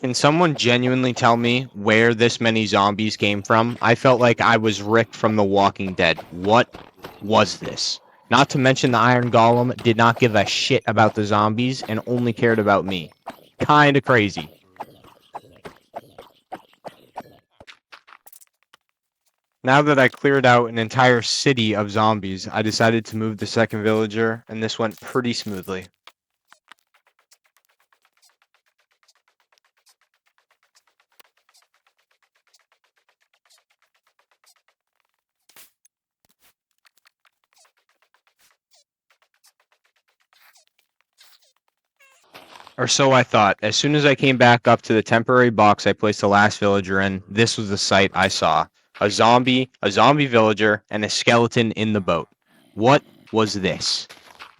Can someone genuinely tell me where this many zombies came from? I felt like I was Rick from The Walking Dead. What was this? Not to mention the Iron Golem did not give a shit about the zombies and only cared about me. Kinda crazy. Now that I cleared out an entire city of zombies, I decided to move the second villager, and this went pretty smoothly. Or so I thought. As soon as I came back up to the temporary box I placed the last villager in, this was the sight I saw. A zombie villager, and a skeleton in the boat. What was this?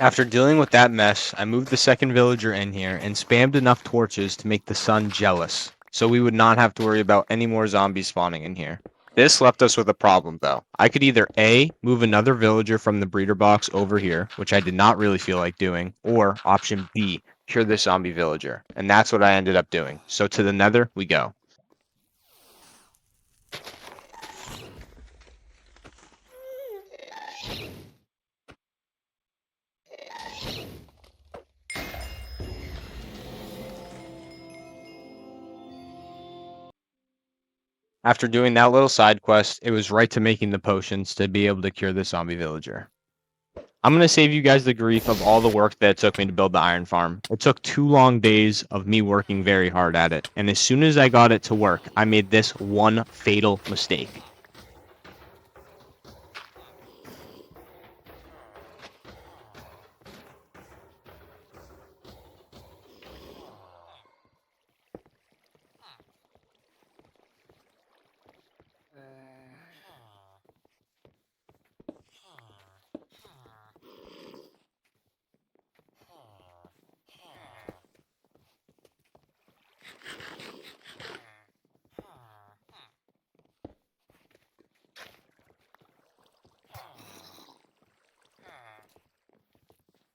After dealing with that mess, I moved the second villager in here and spammed enough torches to make the sun jealous, so we would not have to worry about any more zombies spawning in here. This left us with a problem though. I could either A, move another villager from the breeder box over here, which I did not really feel like doing, or option B, cure this zombie villager. And that's what I ended up doing. So to the nether we go. After doing that little side quest, it was right to making the potions to be able to cure this zombie villager. I'm going to save you guys the grief of all the work that it took me to build the iron farm. It took 2 long days of me working very hard at it. And as soon as I got it to work, I made this one fatal mistake.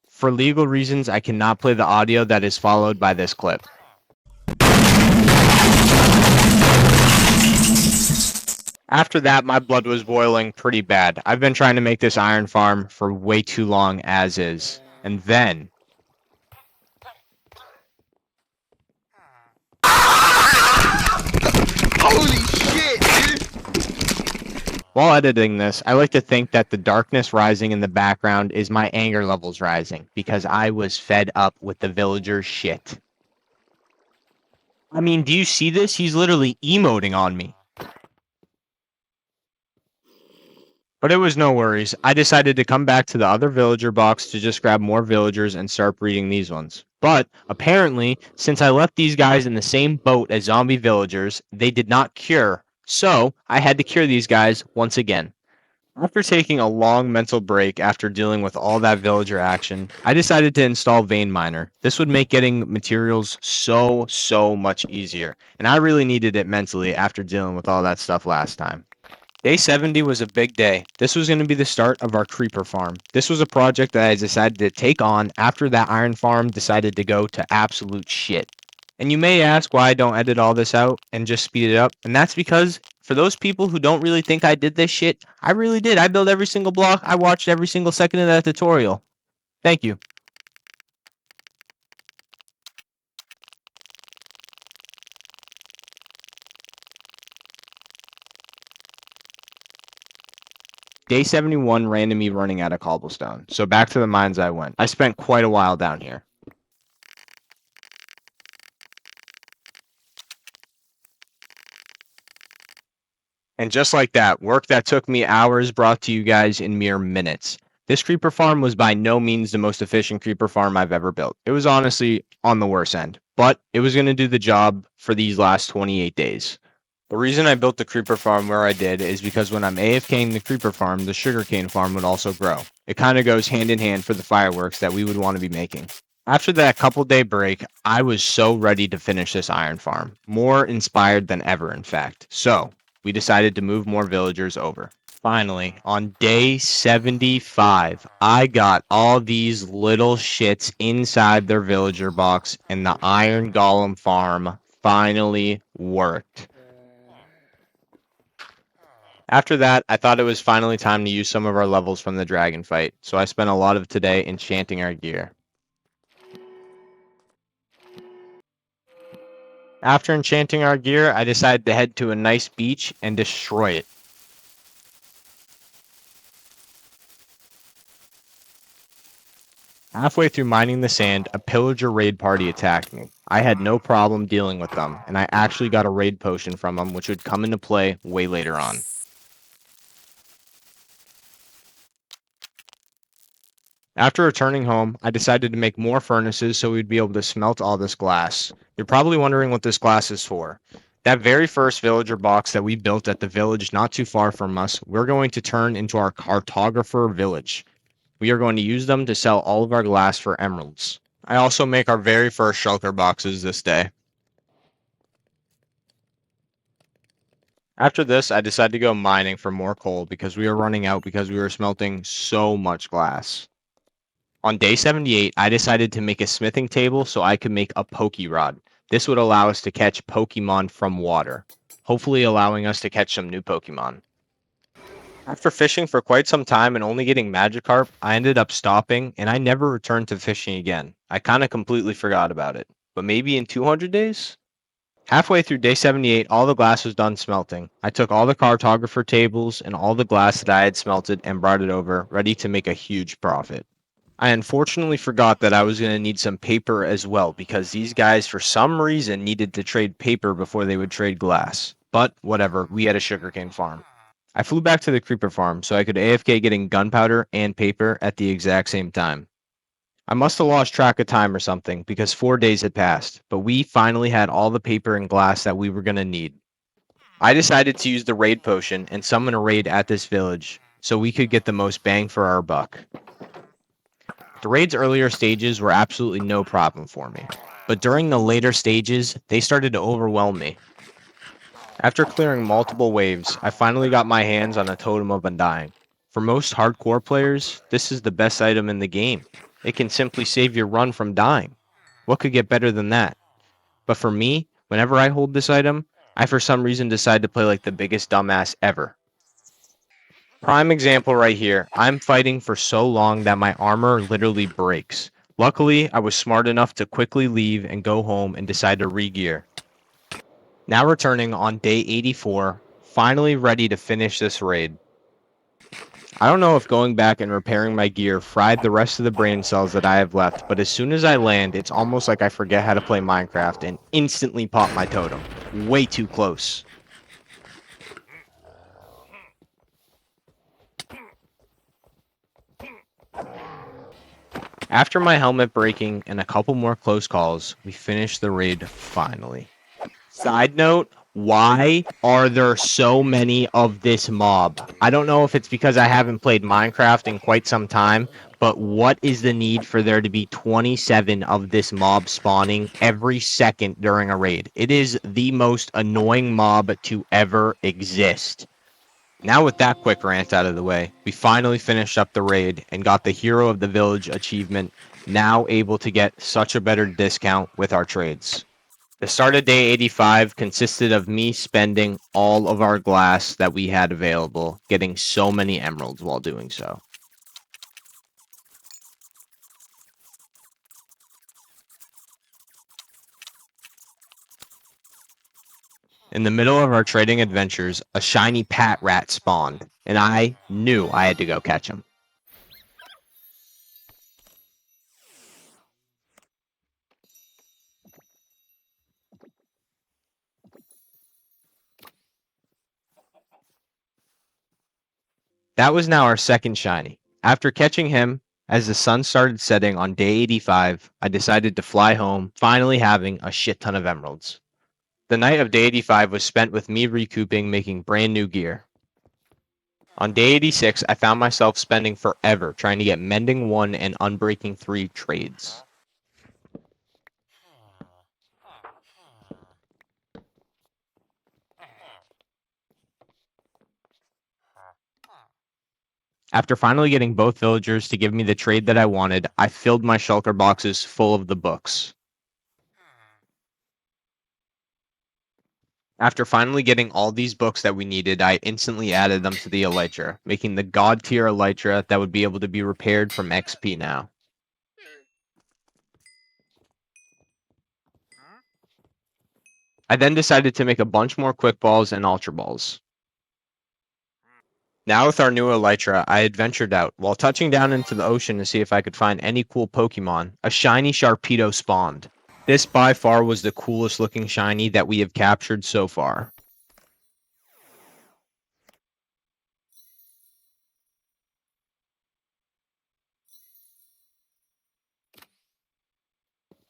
For legal reasons, I cannot play the audio that is followed by this clip. After that, my blood was boiling pretty bad. I've been trying to make this iron farm for way too long as is. And then... Holy shit, dude! While editing this, I like to think that the darkness rising in the background is my anger levels rising, because I was fed up with the villager shit. I mean, do you see this? He's literally emoting on me. But it was no worries. I decided to come back to the other villager box to just grab more villagers and start breeding these ones. But apparently, since I left these guys in the same boat as zombie villagers, they did not cure. So I had to cure these guys once again. After taking a long mental break after dealing with all that villager action, I decided to install Vein Miner. This would make getting materials so much easier. And I really needed it mentally after dealing with all that stuff last time. Day 70 was a big day. This was going to be the start of our creeper farm. This was a project that I decided to take on after that iron farm decided to go to absolute shit. And you may ask why I don't edit all this out and just speed it up. And that's because for those people who don't really think I did this shit, I really did. I built every single block. I watched every single second of that tutorial. Thank you. Day 71 ran to me running out of cobblestone, so back to the mines I went. I spent quite a while down here. And just like that, work that took me hours brought to you guys in mere minutes. This creeper farm was by no means the most efficient creeper farm I've ever built. It was honestly on the worst end, but it was going to do the job for these last 28 days. The reason I built the creeper farm where I did is because when I'm AFKing the creeper farm, the sugarcane farm would also grow. It kind of goes hand in hand for the fireworks that we would want to be making. After that couple-day break, I was so ready to finish this iron farm. More inspired than ever, in fact. So, we decided to move more villagers over. Finally, on day 75, I got all these little shits inside their villager box, and the iron golem farm finally worked. After that, I thought it was finally time to use some of our levels from the dragon fight, so I spent a lot of today enchanting our gear. After enchanting our gear, I decided to head to a nice beach and destroy it. Halfway through mining the sand, a pillager raid party attacked me. I had no problem dealing with them, and I actually got a raid potion from them, which would come into play way later on. After returning home, I decided to make more furnaces so we'd be able to smelt all this glass. You're probably wondering what this glass is for. That very first villager box that we built at the village not too far from us, we're going to turn into our cartographer village. We are going to use them to sell all of our glass for emeralds. I also make our very first shulker boxes this day. After this, I decided to go mining for more coal because we were running out because we were smelting so much glass. On day 78, I decided to make a smithing table so I could make a Poké Rod. This would allow us to catch Pokemon from water, hopefully allowing us to catch some new Pokemon. After fishing for quite some time and only getting Magikarp, I ended up stopping and I never returned to fishing again. I kind of completely forgot about it. But maybe in 200 days? Halfway through day 78, all the glass was done smelting. I took all the cartographer tables and all the glass that I had smelted and brought it over, ready to make a huge profit. I unfortunately forgot that I was going to need some paper as well because these guys, for some reason, needed to trade paper before they would trade glass. But whatever, we had a sugarcane farm. I flew back to the creeper farm so I could AFK getting gunpowder and paper at the exact same time. I must have lost track of time or something because 4 days had passed, but we finally had all the paper and glass that we were going to need. I decided to use the raid potion and summon a raid at this village so we could get the most bang for our buck. The raid's earlier stages were absolutely no problem for me, but during the later stages, they started to overwhelm me. After clearing multiple waves, I finally got my hands on a Totem of Undying. For most hardcore players, this is the best item in the game. It can simply save your run from dying. What could get better than that? But for me, whenever I hold this item, I for some reason decide to play like the biggest dumbass ever. Prime example right here. I'm fighting for so long that my armor literally breaks. Luckily, I was smart enough to quickly leave and go home and decide to re-gear. Now returning on day 84, finally ready to finish this raid. I don't know if going back and repairing my gear fried the rest of the brain cells that I have left, but as soon as I land, it's almost like I forget how to play Minecraft and instantly pop my totem. Way too close. After my helmet breaking and a couple more close calls, we finished the raid finally. Side note, why are there so many of this mob? I don't know if it's because I haven't played Minecraft in quite some time, but what is the need for there to be 27 of this mob spawning every second during a raid? It is the most annoying mob to ever exist. Now with that quick rant out of the way, we finally finished up the raid and got the Hero of the Village achievement, now able to get such a better discount with our trades. The start of day 85 consisted of me spending all of our glass that we had available, getting so many emeralds while doing so. In the middle of our trading adventures, a shiny pat rat spawned, and I knew I had to go catch him. That was now our second shiny. After catching him, as the sun started setting on day 85, I decided to fly home, finally having a shit ton of emeralds. The night of day 85 was spent with me recouping, making brand new gear. On day 86, I found myself spending forever trying to get Mending 1 and Unbreaking 3 trades. After finally getting both villagers to give me the trade that I wanted, I filled my shulker boxes full of the books. After finally getting all these books that we needed, I instantly added them to the Elytra, making the god tier Elytra that would be able to be repaired from XP now. I then decided to make a bunch more quick balls and ultra balls. Now with our new Elytra, I had ventured out. While touching down into the ocean to see if I could find any cool Pokemon, a shiny Sharpedo spawned. This by far was the coolest looking shiny that we have captured so far.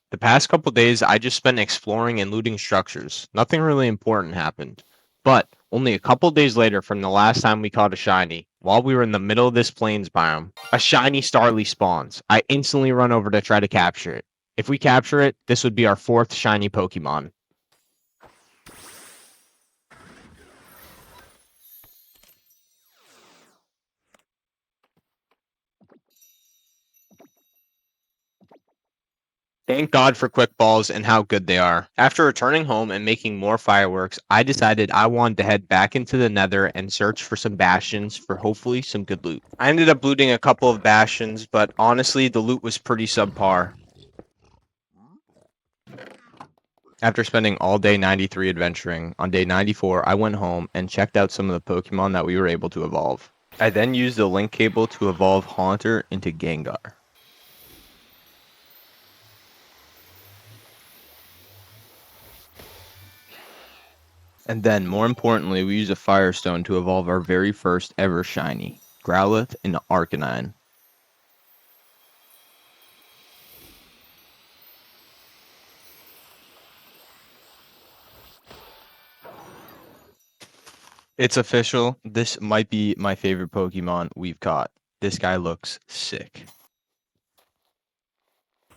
The past couple days I just spent exploring and looting structures. Nothing really important happened. But only a couple days later from the last time we caught a shiny, while we were in the middle of this plains biome, a shiny Starly spawns. I instantly run over to try to capture it. If we capture it, this would be our fourth shiny Pokemon. Thank God for quick balls and how good they are. After returning home and making more fireworks, I decided I wanted to head back into the nether and search for some bastions for hopefully some good loot. I ended up looting a couple of bastions, but honestly, the loot was pretty subpar. After spending all day 93 adventuring, on day 94 I went home and checked out some of the Pokemon that we were able to evolve. I then used the link cable to evolve Haunter into Gengar. And then, more importantly, we used a Firestone to evolve our very first ever shiny, Growlithe into Arcanine. It's official. This might be my favorite Pokemon we've caught. This guy looks sick.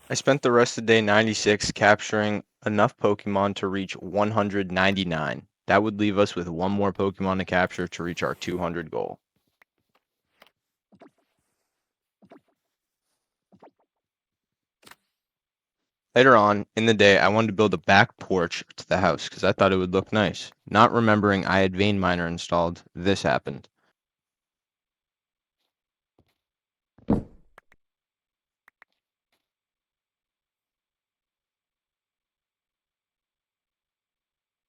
I spent the rest of day 96 capturing enough Pokemon to reach 199. That would leave us with one more Pokemon to capture to reach our 200 goal. Later on in the day, I wanted to build a back porch to the house because I thought it would look nice. Not remembering I had Vein Miner installed, this happened.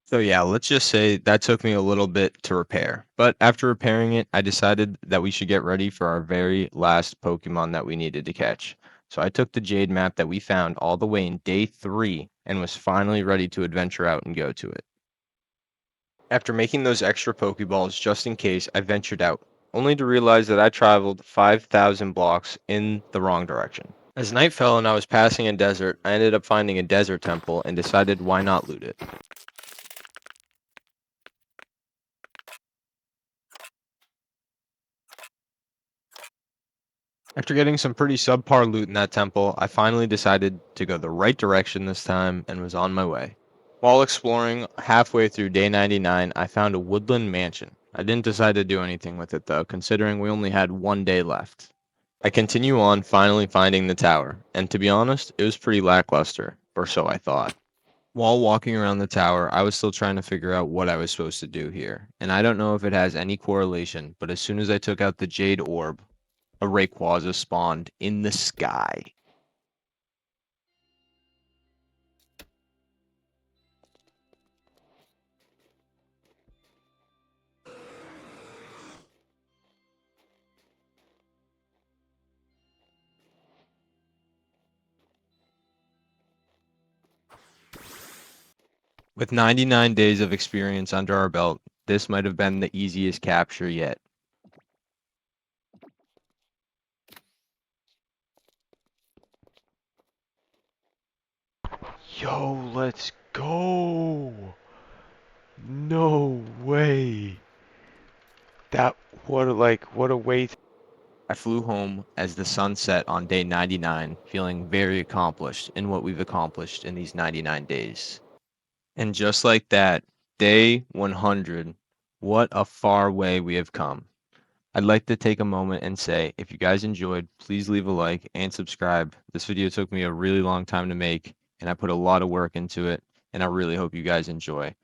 So yeah, let's just say that took me a little bit to repair. But after repairing it, I decided that we should get ready for our very last Pokemon that we needed to catch. So I took the Jade map that we found all the way in day 3 and was finally ready to adventure out and go to it. After making those extra Pokeballs just in case, I ventured out, only to realize that I traveled 5,000 blocks in the wrong direction. As night fell and I was passing a desert, I ended up finding a desert temple and decided why not loot it. After getting some pretty subpar loot in that temple, I finally decided to go the right direction this time and was on my way. While exploring, halfway through day 99, I found a woodland mansion. I didn't decide to do anything with it though, considering we only had one day left. I continue on finally finding the tower, and to be honest, it was pretty lackluster, or so I thought. While walking around the tower, I was still trying to figure out what I was supposed to do here, and I don't know if it has any correlation, but as soon as I took out the Jade Orb, a Rayquaza spawned in the sky. With 99 days of experience under our belt, this might have been the easiest capture yet. Yo, let's go. No way. That, what a way. I flew home as the sun set on day 99, feeling very accomplished in what we've accomplished in these 99 days. And just like that, day 100, what a far way we have come. I'd like to take a moment and say, if you guys enjoyed, please leave a like and subscribe. This video took me a really long time to make, and I put a lot of work into it, and I really hope you guys enjoy.